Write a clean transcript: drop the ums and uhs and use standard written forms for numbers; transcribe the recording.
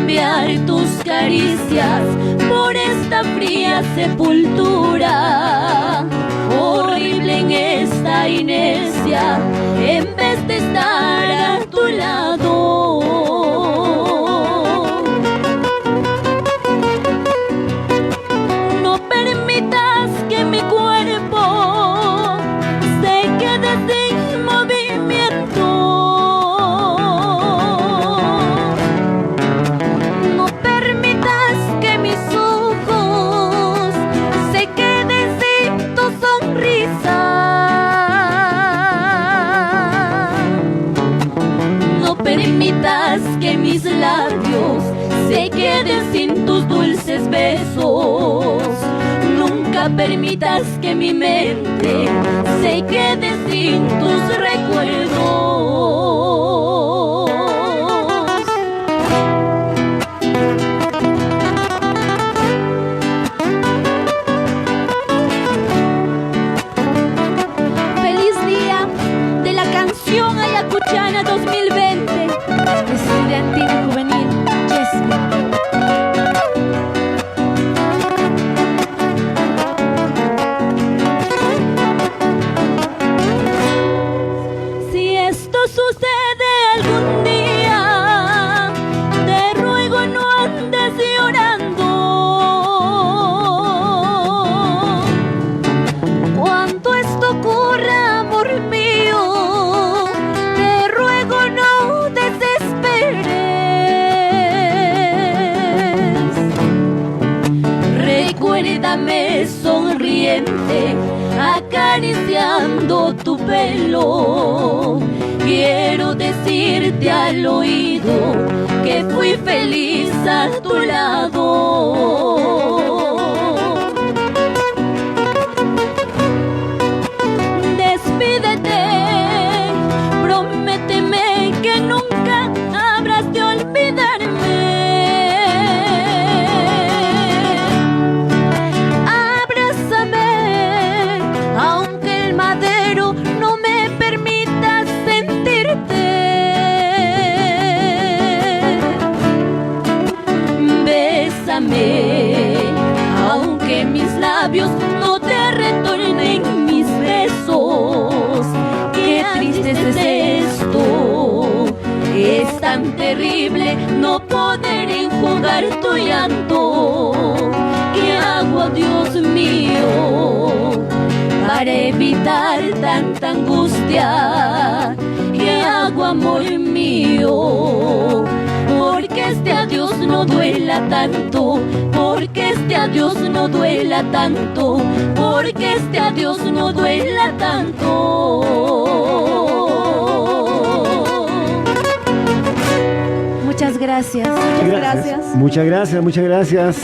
cambiar tus caricias por esta fría sepultura. Horrible en esta inercia, en vez de estar a tu lado. No permitas que mi cuerpo se quede sin movimiento. No permitas que mis ojos se queden sin tu sonrisa. No permitas que mis labios se queden sin tus dulces besos. Nunca permitas que mi mente se quede sin tus recuerdos. Feliz día de la canción ayacuchana 2020. Estudiantina juvenil, Jasmine. Si esto sucede algún día, te ruego no andes llorando. Cuando esto ocurra, amor mío, te ruego no desesperes. Recuérdame sonriente, acariciando tu pelo. Quiero decirte al oído que fui feliz a tu lado. Despídete, prométeme que nunca habrás de olvidarme. Abrázame, aunque el madero no me permita sentirte. Bésame, aunque mis labios no te retornen mis besos. Qué triste es esto, es tan terrible no poder enjugar tu llanto. ¿Qué hago, Dios mío, para evitar tanta angustia? ¿Qué hago, amor mío? Porque este adiós no duela tanto, porque este adiós no duela tanto, porque este adiós no duela tanto. Muchas gracias. Muchas gracias. Muchas gracias.